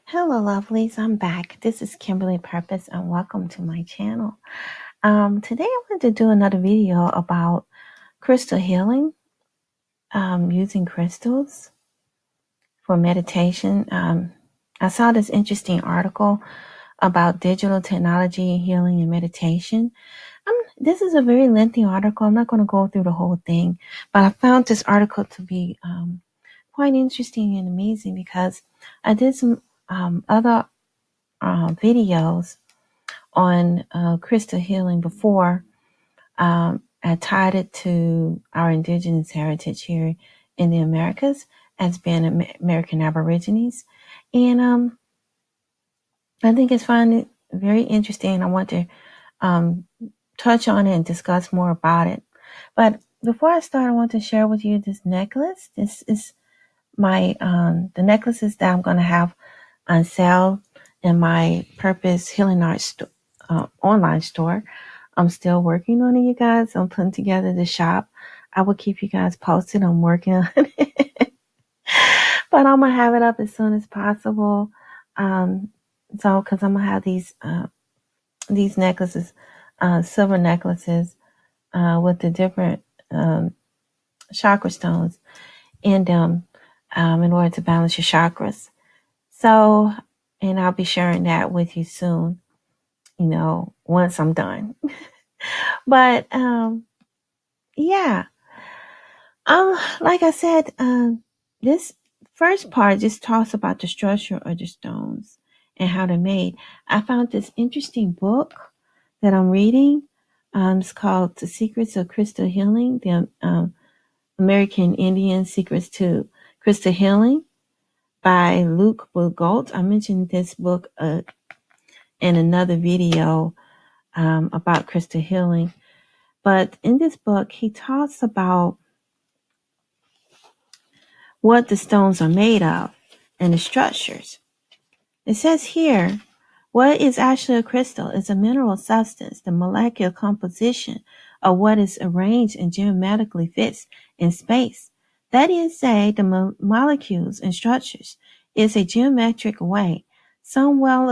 Hello, lovelies. I'm back. This is Kimberly Purpoz, and welcome to my channel. Today, I want to do another video about crystal healing, using crystals for meditation. I saw this interesting article about digital technology, healing, and meditation. This is a very lengthy article. I'm not going to go through the whole thing, but I found this article to be quite interesting and amazing because I did some other videos on crystal healing before. I tied it to our indigenous heritage here in the Americas as being American Aborigines. And I think it's very interesting. I want to touch on it and discuss more about it. But before I start, I want to share with you this necklace. This is my the necklaces that I'm going to have on sale in my Purpose Healing Arts online store. I'm still working on it, you guys. I'm putting together the shop. I will keep you guys posted. I'm working on it. But I'm going to have it up as soon as possible. Because I'm going to have these necklaces, silver necklaces, with the different chakra stones in them, in order to balance your chakras. So, and I'll be sharing that with you soon, once I'm done. But, yeah. Like I said, this first part just talks about the structure of the stones and how they're made. I found this interesting book that I'm reading. It's called The Secrets of Crystal Healing, the American Indian Secrets to Crystal Healing by Luke Bogolt. I mentioned this book in another video about crystal healing. But in this book, he talks about what the stones are made of and the structures. It says here, what is actually a crystal is a mineral substance, the molecular composition of what is arranged and geometrically fits in space. That is, say, the molecules and structures is a geometric way, some well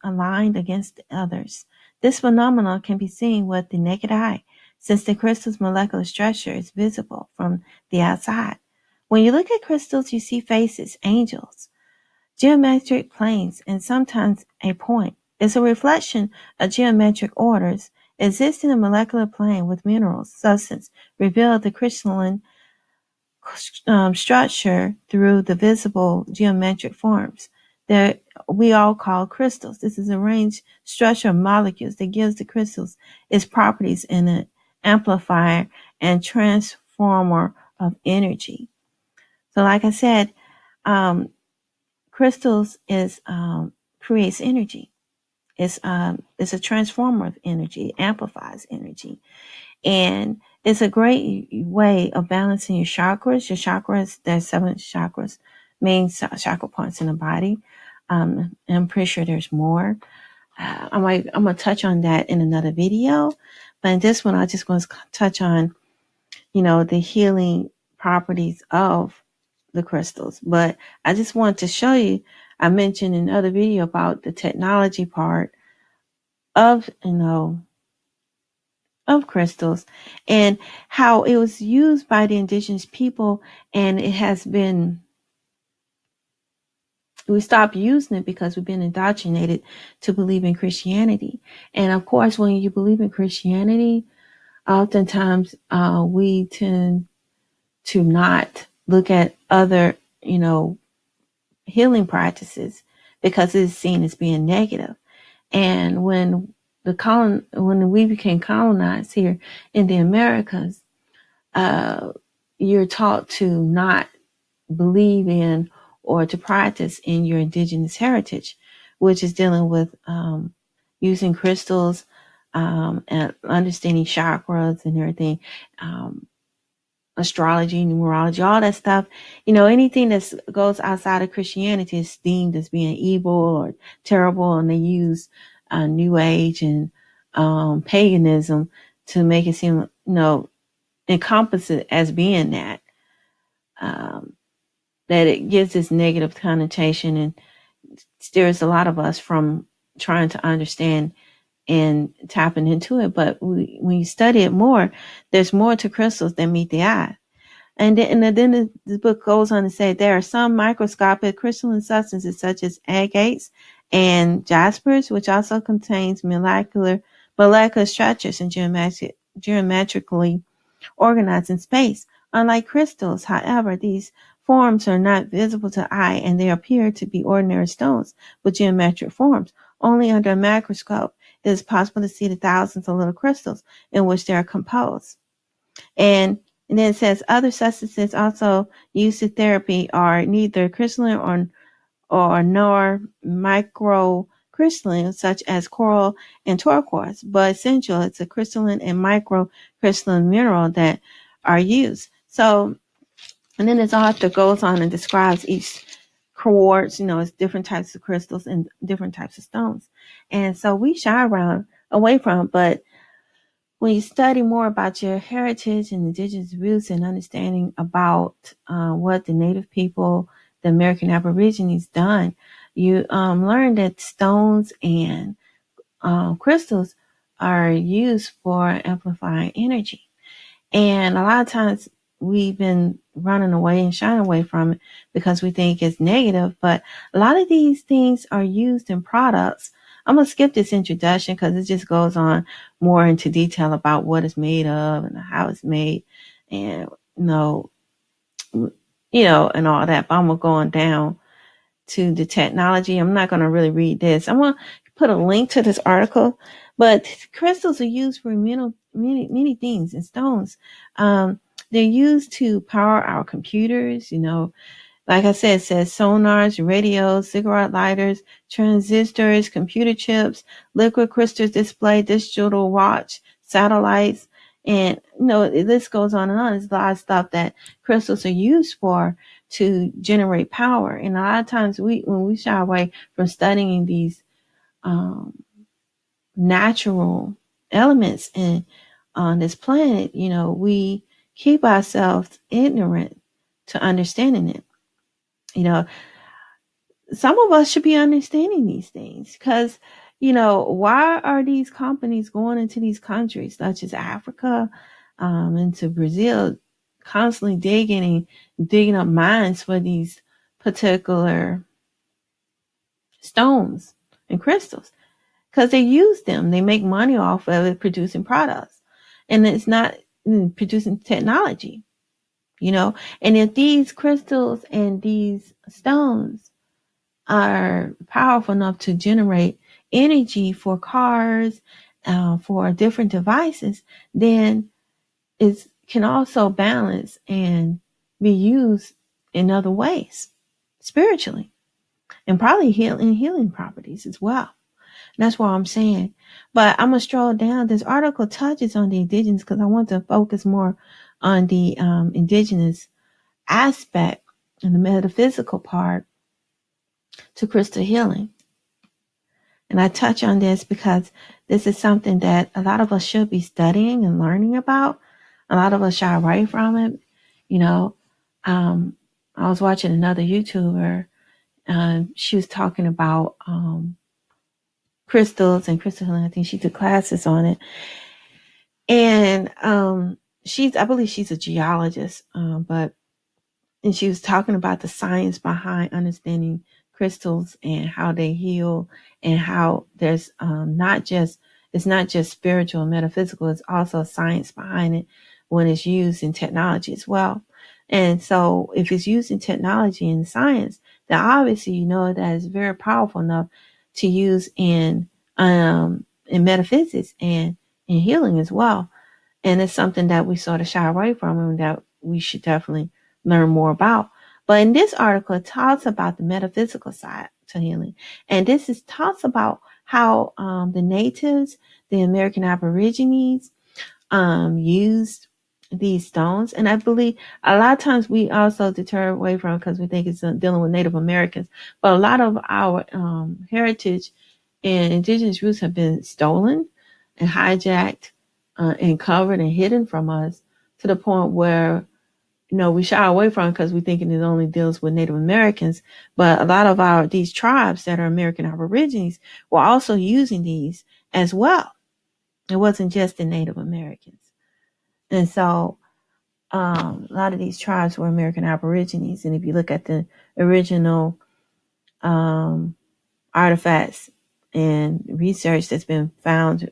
aligned against the others. This phenomenon can be seen with the naked eye, since the crystal's molecular structure is visible from the outside. When you look at crystals, you see faces, angels, geometric planes, and sometimes a point. It's a reflection of geometric orders existing in a molecular plane with minerals, substance, reveal the crystalline structure through the visible geometric forms that we all call crystals. This is a arranged structure of molecules that gives the crystals its properties in an amplifier and transformer of energy. So like I said, crystals creates energy. It's a transformer of energy. It amplifies energy. And it's a great way of balancing your chakras. Your chakras, there's 7 chakras, main chakra points in the body. I'm pretty sure there's more. I'm going to touch on that in another video. But in this one, I just want to touch on, the healing properties of the crystals. But I just want to show you, I mentioned in another video about the technology part of, of crystals and how it was used by the indigenous people, and we stopped using it because we've been indoctrinated to believe in Christianity. And of course, when you believe in Christianity, oftentimes we tend to not look at other, healing practices because it's seen as being negative. And when we became colonized here in the Americas, you're taught to not believe in or to practice in your indigenous heritage, which is dealing with using crystals and understanding chakras and everything, astrology, numerology, all that stuff. Anything that goes outside of Christianity is deemed as being evil or terrible, and they use New Age and paganism to make it seem, encompass it as being that it gives this negative connotation and steers a lot of us from trying to understand and tapping into it. But when you study it more, there's more to crystals than meet the eye. And then the book goes on to say there are some microscopic crystalline substances such as agates and jaspers, which also contains molecular structures and geometrically organized in space. Unlike crystals, however, these forms are not visible to eye and they appear to be ordinary stones with geometric forms. Only under a microscope it is possible to see the thousands of little crystals in which they are composed. And then it says other substances also used in therapy are neither crystalline nor microcrystalline, such as coral and turquoise, but essential. It's a crystalline and microcrystalline mineral that are used. So, and then this author goes on and describes each quartz, it's different types of crystals and different types of stones. And so we shy away from, but when you study more about your heritage and indigenous roots and understanding about what the native people, the American Aborigines done, you learn that stones and crystals are used for amplifying energy. And a lot of times we've been running away and shying away from it because we think it's negative. But a lot of these things are used in products. I'm going to skip this introduction because it just goes on more into detail about what it's made of and how it's made and, and all that. But I'm going to go on down to the technology. I'm not going to really read this. I'm going to put a link to this article, but crystals are used for many things, and stones. They're used to power our computers, like I said, it says sonars, radios, cigarette lighters, transistors, computer chips, liquid crystal display, digital watch, satellites, and the list goes on and on. There's a lot of stuff that crystals are used for to generate power. And a lot of times when we shy away from studying these natural elements on this planet, we keep ourselves ignorant to understanding it. Some of us should be understanding these things because, why are these companies going into these countries such as Africa, into Brazil, constantly digging up mines for these particular stones and crystals? Because they use them. They make money off of it, producing products. And it's not producing technology, And if these crystals and these stones are powerful enough to generate energy for cars, for different devices, then it can also balance and be used in other ways, spiritually, and probably healing properties as well. And that's what I'm saying. But I'm going to stroll down. This article touches on the indigenous because I want to focus more on the indigenous aspect and the metaphysical part to crystal healing. And I touch on this because this is something that a lot of us should be studying and learning about. A lot of us shy away from it. I was watching another YouTuber. She was talking about crystals and crystal healing. I think she took classes on it. And I believe she's a geologist, and she was talking about the science behind understanding crystals and how they heal, and how there's it's not just spiritual and metaphysical, it's also science behind it when it's used in technology as well. And so if it's used in technology and science, then obviously that it's very powerful enough to use in metaphysics and in healing as well. And it's something that we sort of shy away from and that we should definitely learn more about. But in this article, it talks about the metaphysical side to healing. And talks about how the natives, the American Aborigines, used these stones. And I believe a lot of times we also deter away from it because we think it's dealing with Native Americans. But a lot of our heritage and indigenous roots have been stolen and hijacked and covered and hidden from us to the point where we shy away from it because we thinking it only deals with Native Americans. But a lot of these tribes that are American Aborigines were also using these as well. It wasn't just the Native Americans. And so a lot of these tribes were American Aborigines. And if you look at the original artifacts and research that's been found,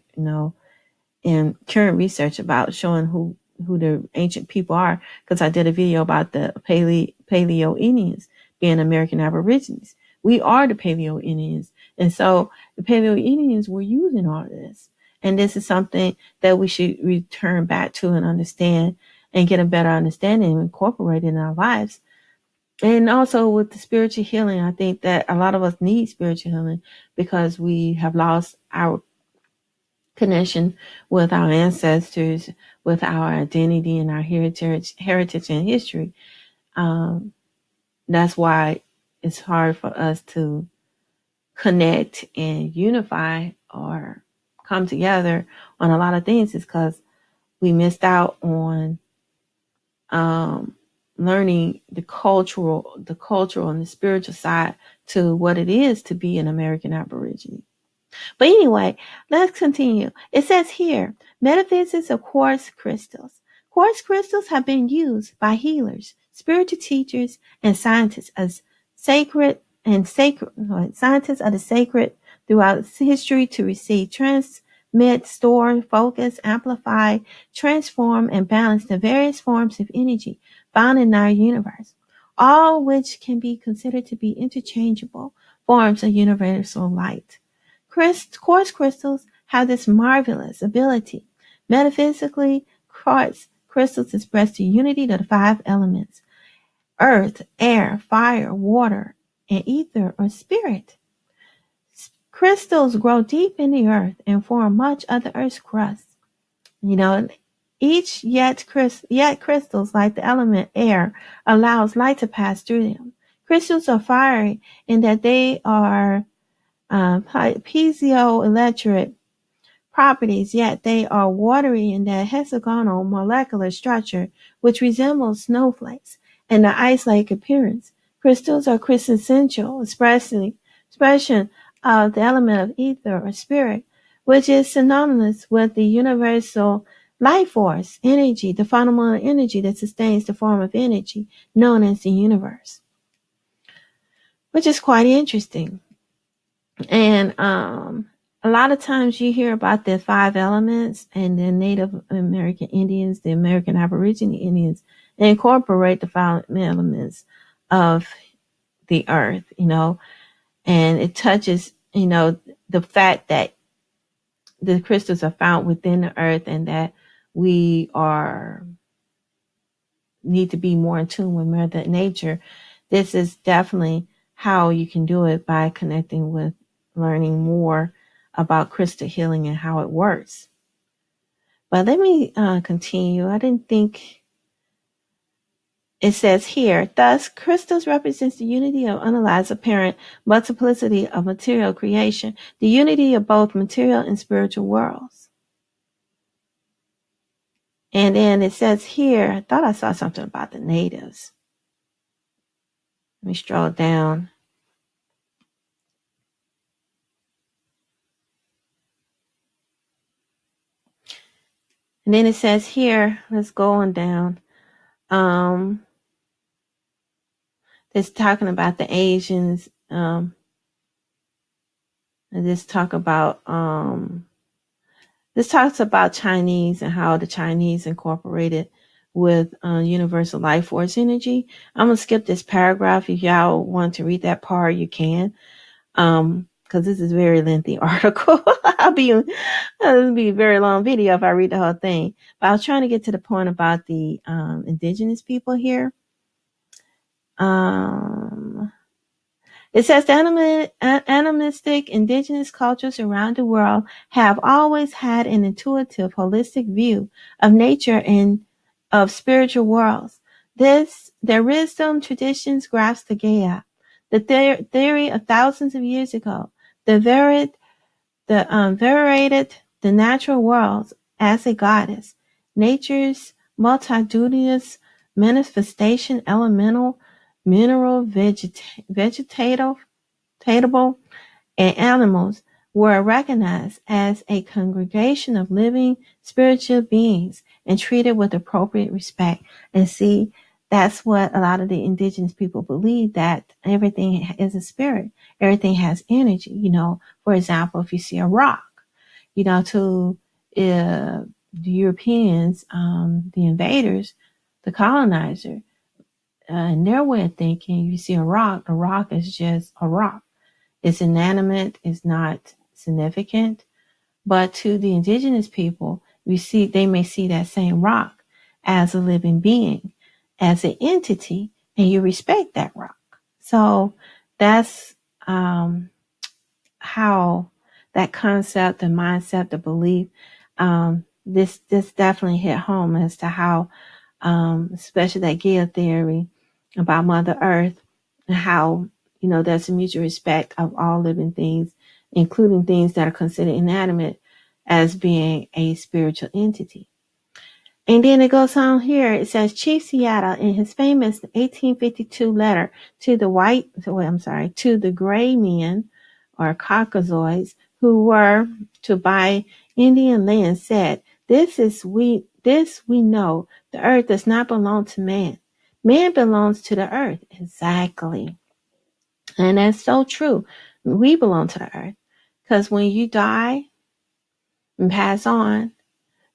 in current research about showing who the ancient people are, because I did a video about the Paleo Indians being American Aborigines. We are the Paleo Indians. And so the Paleo Indians were using all of this. And this is something that we should return back to and understand and get a better understanding and incorporate in our lives. And also with the spiritual healing, I think that a lot of us need spiritual healing because we have lost our connection with our ancestors, with our identity and our heritage and history. That's why it's hard for us to connect and unify or come together on a lot of things, is because we missed out on learning the cultural and the spiritual side to what it is to be an American Aborigine. But anyway, let's continue. It says here, metaphysics of quartz crystals. Quartz crystals have been used by healers, spiritual teachers, and scientists as scientists of the sacred throughout history to receive, transmit, store, focus, amplify, transform, and balance the various forms of energy found in our universe, all which can be considered to be interchangeable forms of universal light. Quartz crystals have this marvelous ability. Metaphysically, quartz crystals express the unity of the 5 elements: earth, air, fire, water, and ether or spirit. Crystals grow deep in the earth and form much of the earth's crust. Yet crystals, like the element air, allows light to pass through them. Crystals are fiery in that they are piezoelectric properties, yet they are watery in their hexagonal molecular structure, which resembles snowflakes, and the ice-like appearance. Crystals are quintessential expression of the element of ether or spirit, which is synonymous with the universal life force, energy, the fundamental energy that sustains the form of energy known as the universe, which is quite interesting. And a lot of times you hear about the 5 elements, and the Native American Indians, the American Aboriginal Indians, incorporate the 5 elements of the earth, and it touches, the fact that the crystals are found within the earth, and that we need to be more in tune with Mother Nature. This is definitely how you can do it, by connecting with learning more about crystal healing and how it works. But let me continue. I didn't think it says here, thus crystals represents the unity of unrealized apparent multiplicity of material creation, the unity of both material and spiritual worlds. And then it says here, I thought I saw something about the natives. Let me scroll down. And then it says here, let's go on down. It's talking about the Asians. And this talks about Chinese and how the Chinese incorporated with universal life force energy. I'm gonna skip this paragraph. If y'all want to read that part, you can. Because this is a very lengthy article. It'll be a very long video if I read the whole thing. But I was trying to get to the point about the indigenous people here. It says the animistic indigenous cultures around the world have always had an intuitive, holistic view of nature and of spiritual worlds. Their wisdom traditions grasp the Gaia, the theory of thousands of years ago, venerated the natural worlds as a goddess, nature's multitudinous manifestation, elemental, mineral, vegetable, and animals were recognized as a congregation of living spiritual beings and treated with appropriate respect. And see, that's what a lot of the indigenous people believe, that everything is a spirit. Everything has energy. For example, if you see a rock, to the Europeans, the invaders, the colonizer, in their way of thinking, you see a rock, the rock is just a rock. It's inanimate, it's not significant. But to the indigenous people, they may see that same rock as a living being, as an entity, and you respect that rock. So that's how that concept, the mindset, the belief, this definitely hit home as to how, especially that Gaia theory about Mother Earth, and how there's a mutual respect of all living things, including things that are considered inanimate, as being a spiritual entity. And then it goes on here. It says Chief Seattle, in his famous 1852 letter to the gray men, or Caucasoids, who were to buy Indian land, said, This we know, the earth does not belong to man. Man belongs to the earth. Exactly. And that's so true. We belong to the earth. Because when you die and pass on,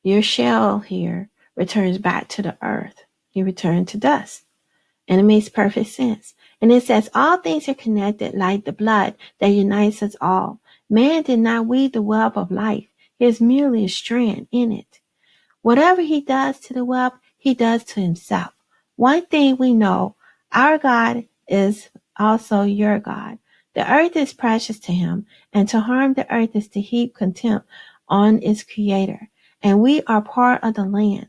your shell here returns back to the earth. You return to dust. And it makes perfect sense. And it says all things are connected like the blood that unites us all. Man did not weave the web of life. He is merely a strand in it. Whatever he does to the web, he does to himself. One thing we know, our God is also your God. The earth is precious to him, and to harm the earth is to heap contempt on its creator. And we are part of the land.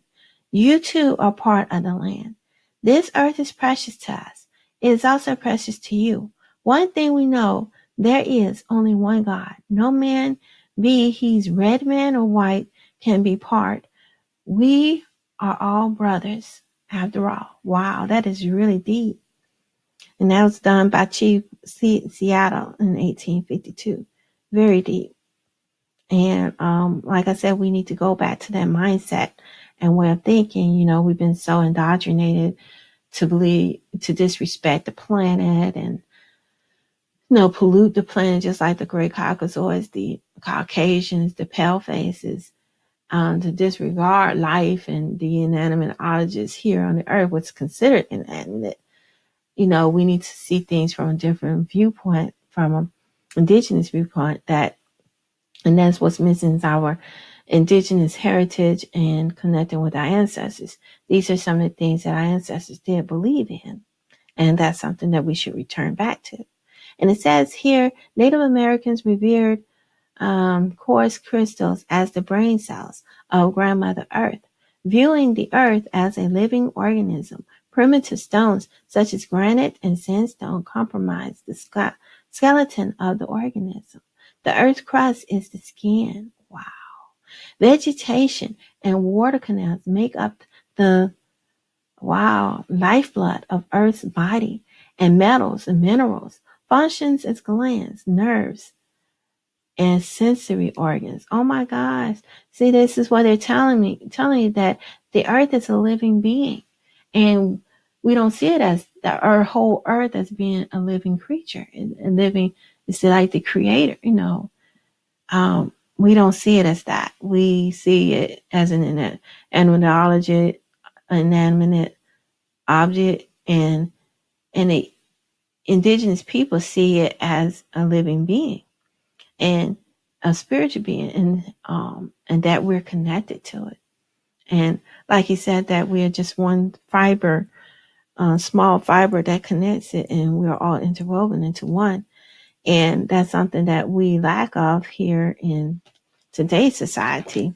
You too are part of the land. This earth is precious to us. It is also precious to you. One thing we know, there is only one God. No man, be he's red man or white, can be part. We are all brothers, after all. Wow, that is really deep. And that was done by Chief Seattle in 1852. Very deep. And like I said, we need to go back to that mindset and way of thinking. We've been so indoctrinated to believe, to disrespect the planet and, pollute the planet, just like the great Caucasoids, the Caucasians, the pale faces, to disregard life and the inanimate objects here on the earth, what's considered inanimate. We need to see things from a different viewpoint, from an indigenous viewpoint, and that's what's missing is our indigenous heritage and connecting with our ancestors. These are some of the things that our ancestors did believe in. And that's something that we should return back to. And it says here, Native Americans revered quartz crystals as the brain cells of Grandmother Earth, viewing the earth as a living organism. Primitive stones such as granite and sandstone comprise the skeleton of the organism. The earth's crust is the skin. Wow. Vegetation and water canals make up the lifeblood of Earth's body, and metals and minerals functions as glands, nerves, and sensory organs. Oh my gosh. See, this is what they're telling you that the earth is a living being. And we don't see it as our whole earth as being a living creature, and living, it's like the creator, we don't see it as that. We see it as an inanimate object, and the indigenous people see it as a living being and a spiritual being, and that we're connected to it. And like he said, that we are just one fiber, small fiber that connects it, and we're all interwoven into one. And that's something that we lack of here in today's society.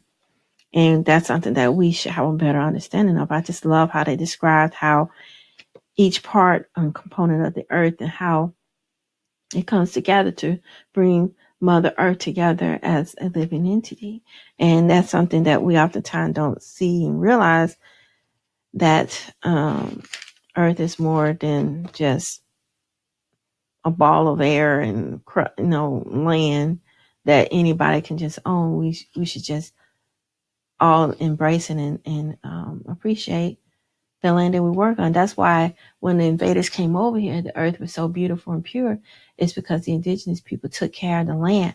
And that's something that we should have a better understanding of. I just love how they described how each part and component of the earth and how it comes together to bring Mother Earth together as a living entity. And that's something that we oftentimes don't see and realize that Earth is more than just a ball of air and land that anybody can just own. We should just all embrace and appreciate the land that we work on. That's why when the invaders came over here, the earth was so beautiful and pure. It's because the indigenous people took care of the land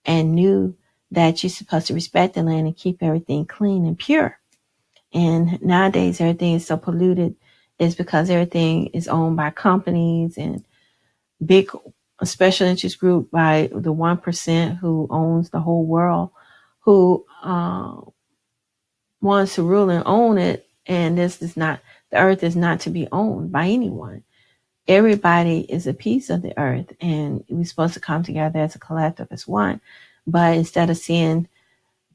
and knew that you're supposed to respect the land and keep everything clean and pure. And nowadays, everything is so polluted. It's because everything is owned by companies and big special interest group by the 1% who owns the whole world, who wants to rule and own it. And this is not, the earth is not to be owned by anyone. Everybody is a piece of the earth, and we're supposed to come together as a collective, as one. But instead of seeing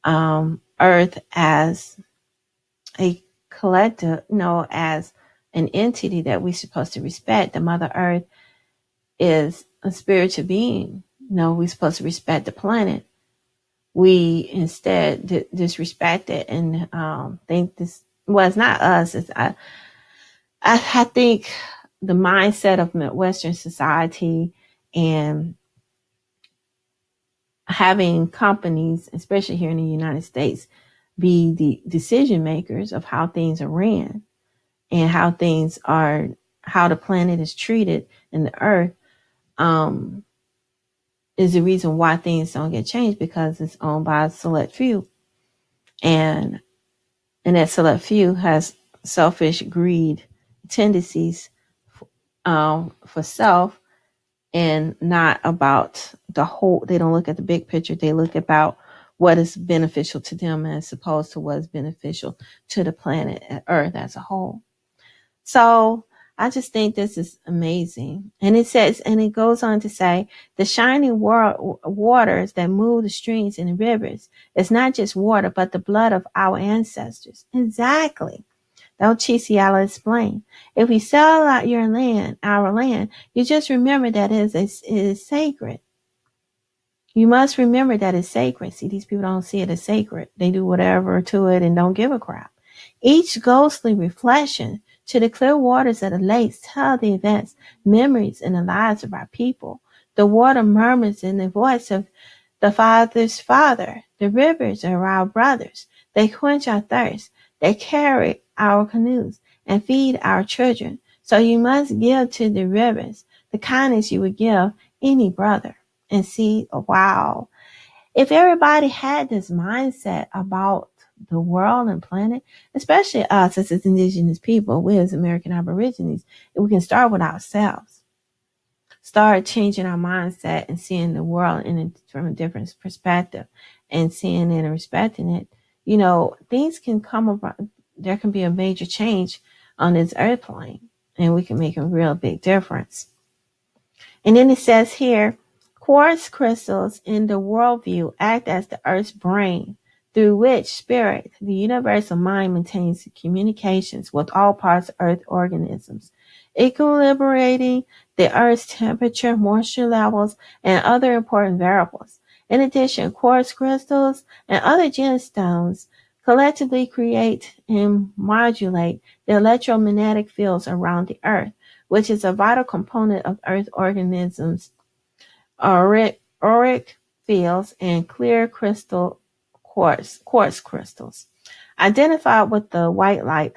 earth as a collective, as an entity that we're supposed to respect, the Mother Earth is a spiritual being. We're supposed to respect the planet. We instead disrespect it and think this. Well, it's not us. I think the mindset of Western society and having companies, especially here in the United States, be the decision makers of how things are ran and how the planet is treated and the earth, is the reason why things don't get changed, because it's owned by a select few. And that select few has selfish greed tendencies for self, and not about the whole. They don't look at the big picture. They look about what is beneficial to them as opposed to what is beneficial to the planet and Earth as a whole. So I just think this is amazing. And it goes on to say, the shining waters that move the streams and the rivers is not just water, but the blood of our ancestors. Exactly. Chisiala explained. If we sell out our land, you just remember that it is sacred. You must remember that it's sacred. See, these people don't see it as sacred. They do whatever to it and don't give a crap. Each ghostly reflection to the clear waters of the lakes tell the events, memories, and the lives of our people. The water murmurs in the voice of the Father's Father. The rivers are our brothers. They quench our thirst. They carry our canoes and feed our children. So you must give to the rivers the kindness you would give any brother. And see, wow, if everybody had this mindset about the world and planet, especially us as indigenous people, we as American Aborigines, we can start with ourselves. Start changing our mindset and seeing the world from a different perspective and seeing it and respecting it. Things can come about. There can be a major change on this earth plane, and we can make a real big difference. And then it says here, quartz crystals in the worldview act as the earth's brain, through which spirit, the universal mind, maintains communications with all parts of earth organisms, equilibrating the earth's temperature, moisture levels, and other important variables. In addition, quartz crystals and other gemstones collectively create and modulate the electromagnetic fields around the earth, which is a vital component of earth organisms. Auric fields and clear crystal quartz crystals, identified with the white light,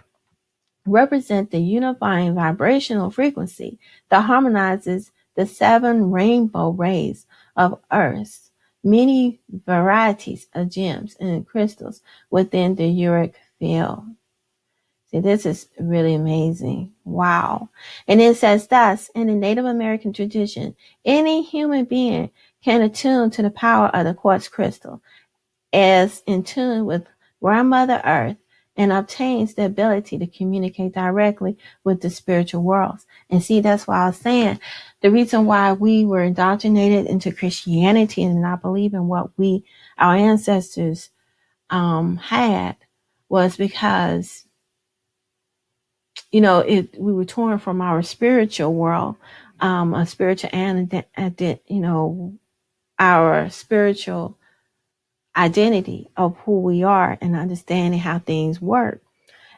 represent the unifying vibrational frequency that harmonizes the 7 rainbow rays of Earth's many varieties of gems and crystals within the auric field. See, this is really amazing. Wow. And it says thus, in the Native American tradition, any human being can attune to the power of the quartz crystal as in tune with Grandmother Earth and obtains the ability to communicate directly with the spiritual worlds. And see, that's why I was saying the reason why we were indoctrinated into Christianity and not believe in what our ancestors had was because we were torn from our spiritual world, a spiritual our spiritual identity of who we are and understanding how things work.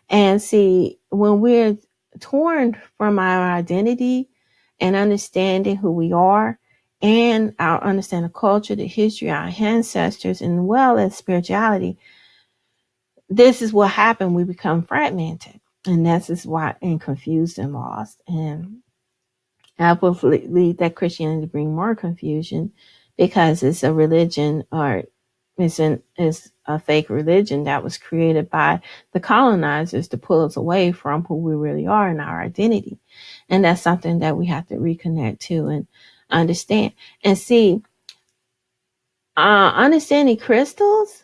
And see, when we're torn from our identity and understanding who we are and our understanding of culture, the history, our ancestors, and well as spirituality, this is what happened. We become fragmented. And this is why, and confused and lost. And I believe that Christianity bring more confusion because it's a religion, or it's a fake religion that was created by the colonizers to pull us away from who we really are and our identity. And that's something that we have to reconnect to and understand. And see, understanding crystals,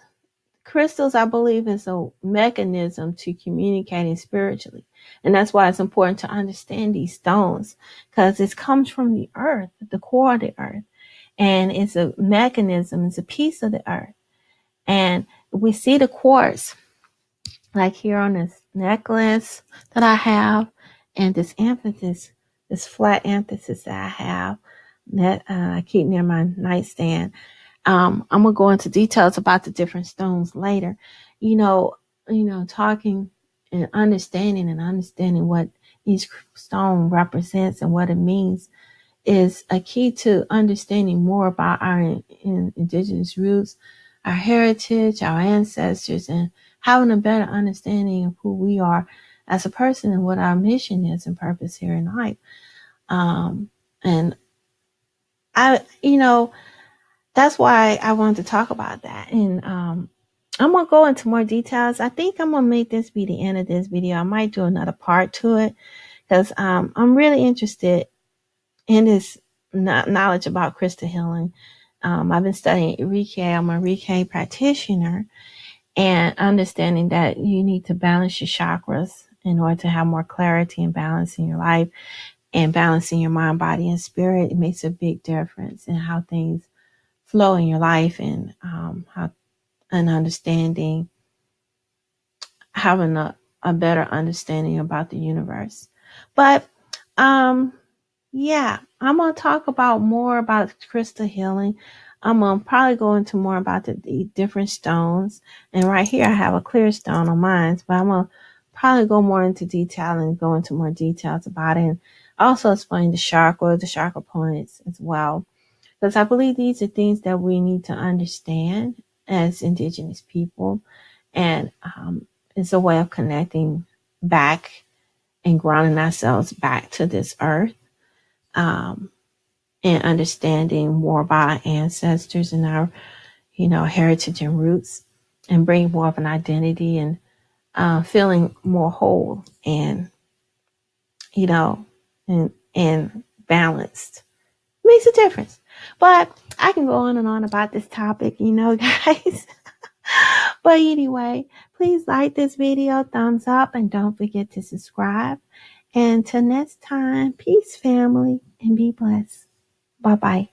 I believe, is a mechanism to communicating spiritually. And that's why it's important to understand these stones, because it comes from the earth, the core of the earth. And it's a mechanism, it's a piece of the earth. And we see the quartz, like here on this necklace that I have, and this amethyst, this flat amethyst that I have, that I keep near my nightstand. I'm gonna go into details about the different stones later. You know, talking and understanding what each stone represents and what it means is a key to understanding more about our indigenous roots, our heritage, our ancestors, and having a better understanding of who we are as a person and what our mission is and purpose here in life. And I, that's why I wanted to talk about that. And I'm going to go into more details. I think I'm going to make this be the end of this video. I might do another part to it because I'm really interested in this knowledge about crystal healing. I've been studying Reiki. I'm a Reiki practitioner, and understanding that you need to balance your chakras in order to have more clarity and balance in your life, and balancing your mind, body, and spirit. It makes a big difference in how things flow in your life, and how an understanding, having a better understanding about the universe. But yeah, I'm going to talk about more about crystal healing. I'm going to probably go into more about the different stones. And right here, I have a clear stone on mine, but I'm going to probably go more into detail and go into more details about it. And also explain the chakra points as well. Because I believe these are things that we need to understand as Indigenous people. And it's a way of connecting back and grounding ourselves back to this earth. And understanding more about our ancestors and our, heritage and roots, and bring more of an identity, and feeling more whole and, and balanced. Makes a difference. But I can go on and on about this topic, guys. But anyway, please like this video, thumbs up, and don't forget to subscribe. And till next time, peace, family, and be blessed. Bye-bye.